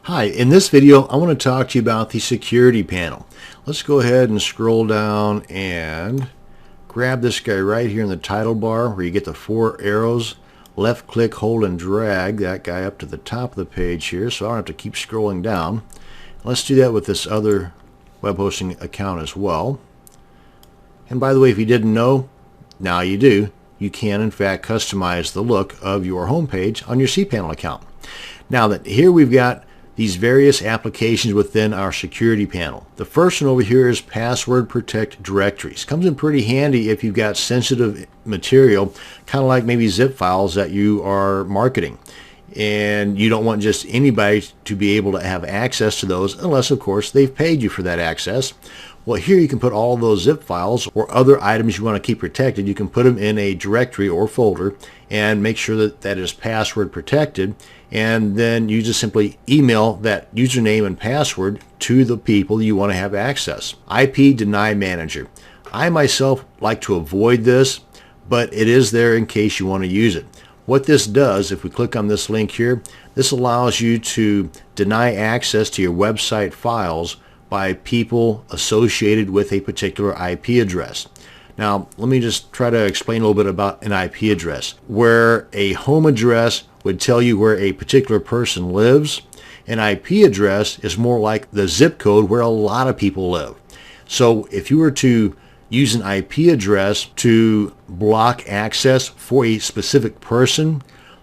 Hi, in this video I want to talk to you about the security panel. Let's go ahead and scroll down and grab this guy right here in the title bar where you get the four arrows. Left click, hold, and drag that guy up to the top of the page here so I don't have to keep scrolling down. Let's do that with this other web hosting account as well. And by the way, if you didn't know, now you do. You can in fact customize the look of your home page on your cPanel account. Now that here we've got these various applications within our security panel. The first one over here is password protect directories. Comes in pretty handy if you've got sensitive material, kind of like maybe zip files that you are marketing. And you don't want just anybody to be able to have access to those unless, of course, they've paid you for that access. Well, here you can put all those zip files or other items you want to keep protected. You can put them in a directory or folder and make sure that that is password protected. And then you just simply email that username and password to the people you want to have access. IP Deny Manager. I myself like to avoid this, but it is there in case you want to use it. What this does, if we click on this link here, this allows you to deny access to your website files by people associated with a particular IP address. Now, let me just try to explain a little bit about an IP address. Where a home address would tell you where a particular person lives, an IP address is more like the zip code where a lot of people live. So if you were to use an IP address to block access for a specific person,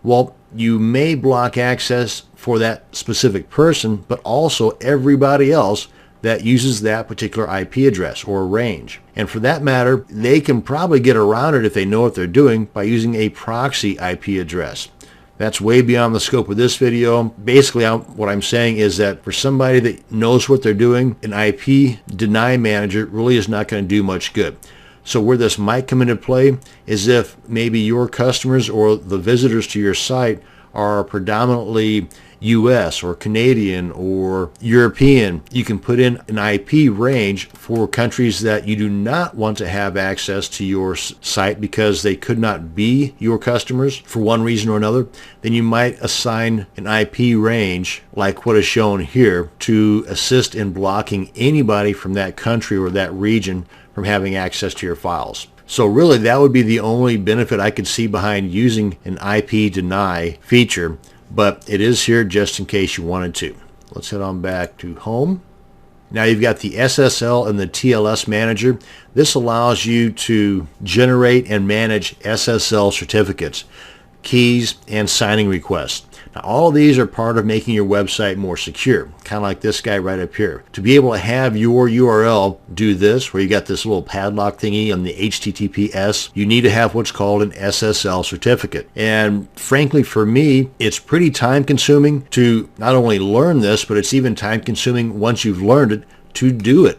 well, you may block access for that specific person, but also everybody else that uses that particular IP address or range. And for that matter, they can probably get around it if they know what they're doing by using a proxy IP address. That's way beyond the scope of this video. Basically, what I'm saying is that for somebody that knows what they're doing, an IP deny manager really is not going to do much good. So where this might come into play is if maybe your customers or the visitors to your site are predominantly US or Canadian or European, you can put in an IP range for countries that you do not want to have access to your site because they could not be your customers for one reason or another. Then you might assign an IP range like what is shown here to assist in blocking anybody from that country or that region from having access to your files. So really that would be the only benefit I could see behind using an IP deny feature, but it is here just in case you wanted to. Let's head on back to home. Now you've got the SSL and the TLS manager. This allows you to generate and manage SSL certificates, keys, and signing requests. Now all of these are part of making your website more secure, kind of like this guy right up here. To be able to have your URL do this, where you got this little padlock thingy on the HTTPS, you need to have what's called an SSL certificate. And frankly, for me, it's pretty time consuming to not only learn this, but it's even time consuming once you've learned it to do it.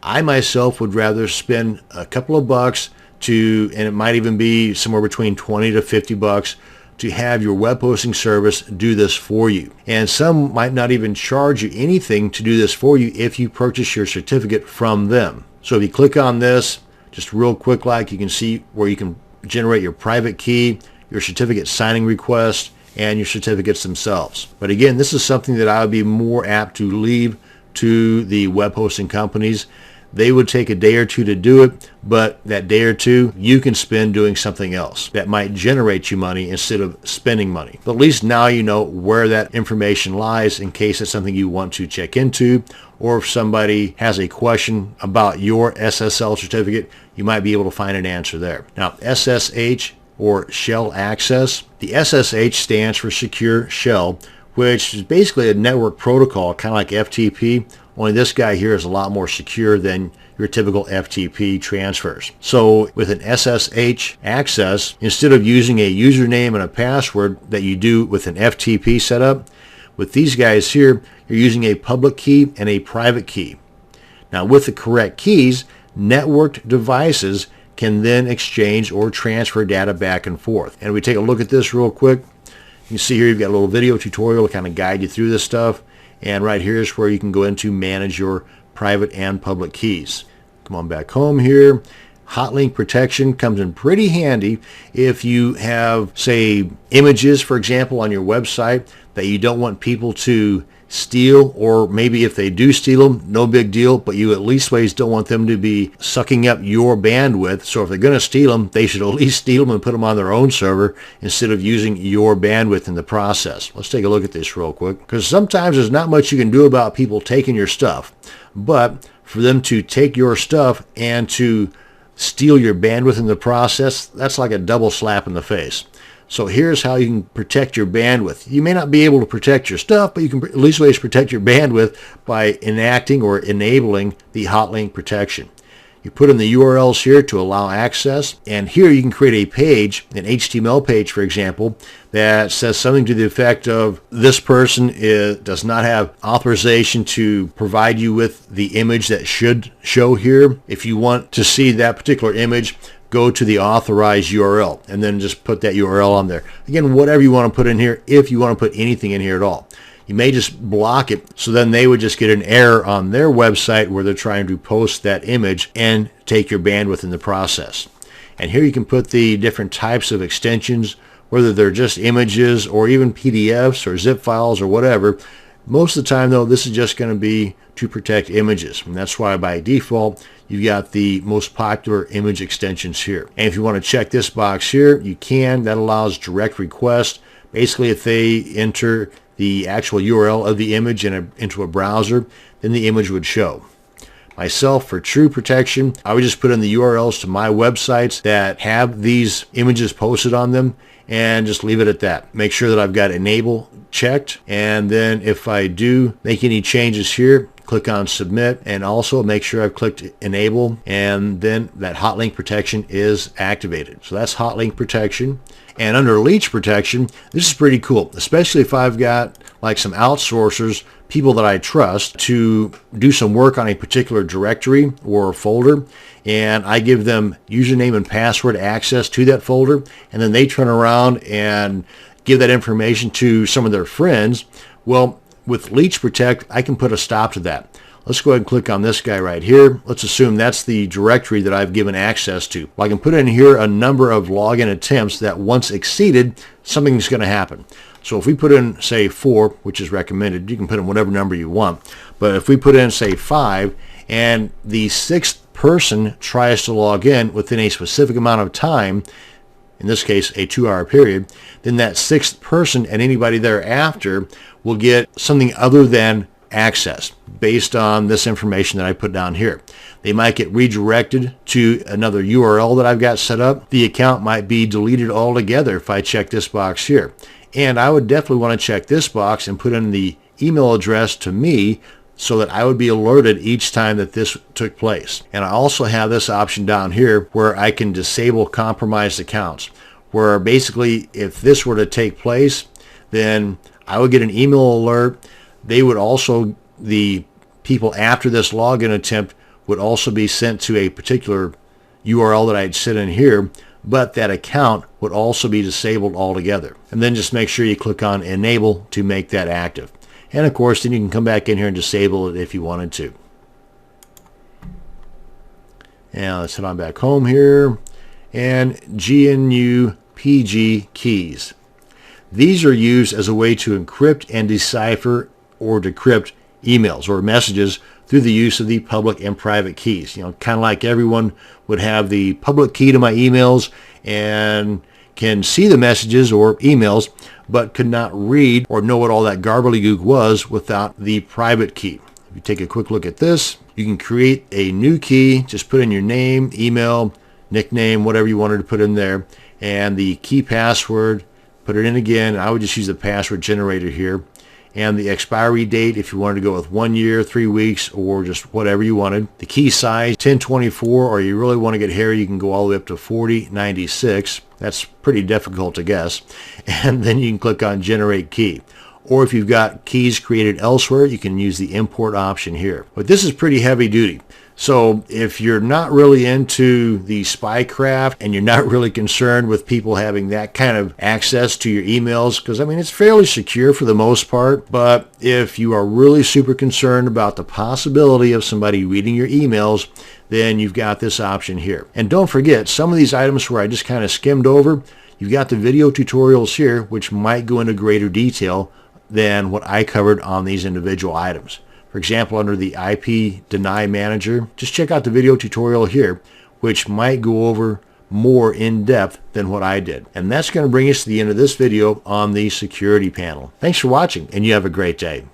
I myself would rather spend a couple of bucks and it might even be somewhere between 20 to 50 bucks to have your web hosting service do this for you. And some might not even charge you anything to do this for you if you purchase your certificate from them. So if you click on this, just real quick like, you can see where you can generate your private key, your certificate signing request, and your certificates themselves. But again, this is something that I would be more apt to leave to the web hosting companies. They would take a day or two to do it, but that day or two you can spend doing something else that might generate you money instead of spending money. But at least now you know where that information lies in case it's something you want to check into, or if somebody has a question about your SSL certificate, you might be able to find an answer there. Now, SSH or shell access. The SSH stands for Secure Shell, which is basically a network protocol, kind of like FTP. Only this guy here is a lot more secure than your typical FTP transfers. So with an SSH access, instead of using a username and a password that you do with an FTP setup, with these guys here, you're using a public key and a private key. Now with the correct keys, networked devices can then exchange or transfer data back and forth. And we take a look at this real quick. You can see here you've got a little video tutorial to kind of guide you through this stuff. And right here is where you can go in to manage your private and public keys. Come on back home here. Hotlink protection comes in pretty handy if you have, say, images, for example, on your website that you don't want people to steal, or maybe if they do steal them, no big deal, but you at least ways don't want them to be sucking up your bandwidth. So if they're going to steal them, they should at least steal them and put them on their own server instead of using your bandwidth in the process. Let's take a look at this real quick, because sometimes there's not much you can do about people taking your stuff, but for them to take your stuff and to steal your bandwidth in the process, that's like a double slap in the face. So here's how you can protect your bandwidth. You may not be able to protect your stuff, but you can at least ways protect your bandwidth by enacting or enabling the hotlink protection. You put in the URLs here to allow access, and here you can create a page, an HTML page for example, that says something to the effect of, this person does not have authorization to provide you with the image that should show here. If you want to see that particular image, go to the authorized URL and then just put that URL on there. Again, whatever you want to put in here, if you want to put anything in here at all. You may just block it, so then they would just get an error on their website where they're trying to post that image and take your bandwidth in the process. And here you can put the different types of extensions, whether they're just images or even PDFs or zip files or whatever. Most of the time though, this is just going to be to protect images, and that's why by default you've got the most popular image extensions here. And if you want to check this box here, you can. That allows direct request. Basically, if they enter the actual URL of the image into a browser, then the image would show. Myself, for true protection, I would just put in the URLs to my websites that have these images posted on them and just leave it at that. Make sure that I've got enable checked, and then if I do make any changes here, click on submit, and also make sure I've clicked enable, and then that hotlink protection is activated. So that's hotlink protection. And under leech protection, this is pretty cool, especially if I've got like some outsourcers, people that I trust, to do some work on a particular directory or folder, and I give them username and password access to that folder, and then they turn around and give that information to some of their friends. Well, with Leech Protect, I can put a stop to that. Let's go ahead and click on this guy right here. Let's assume that's the directory that I've given access to. Well, I can put in here a number of login attempts that once exceeded, something's going to happen. So if we put in, say, 4, which is recommended, you can put in whatever number you want. But if we put in, say, 5, and the 6th person tries to log in within a specific amount of time, in this case a 2-hour period, then that 6th person and anybody thereafter will get something other than access based on this information that I put down here. They might get redirected to another URL that I've got set up. The account might be deleted altogether if I check this box here. And I would definitely want to check this box and put in the email address to me so that I would be alerted each time that this took place. And I also have this option down here where I can disable compromised accounts, where basically if this were to take place, then I would get an email alert. They would also, the people after this login attempt would also be sent to a particular URL that I had set in here, but that account would also be disabled altogether. And then just make sure you click on enable to make that active. And of course, then you can come back in here and disable it if you wanted to. Now let's head on back home here. And GNU PG keys. These are used as a way to encrypt and decipher or decrypt emails or messages through the use of the public and private keys. You know, kind of like everyone would have the public key to my emails and can see the messages or emails, but could not read or know what all that gobbledygook was without the private key. If you take a quick look at this, you can create a new key. Just put in your name, email, nickname, whatever you wanted to put in there, and the key password. Put it in again. I would just use the password generator here. And the expiry date, if you wanted to go with 1 year, 3 weeks, or just whatever you wanted. The key size, 1024, or you really want to get hairy, you can go all the way up to 4096. That's pretty difficult to guess. And then you can click on Generate Key. Or if you've got keys created elsewhere, you can use the import option here. But this is pretty heavy duty. So if you're not really into the spycraft and you're not really concerned with people having that kind of access to your emails, because I mean it's fairly secure for the most part, but if you are really super concerned about the possibility of somebody reading your emails, then you've got this option here. And don't forget, some of these items where I just kind of skimmed over, you've got the video tutorials here which might go into greater detail than what I covered on these individual items. For example, under the IP Deny Manager, just check out the video tutorial here, which might go over more in depth than what I did. And that's going to bring us to the end of this video on the security panel. Thanks for watching, and you have a great day.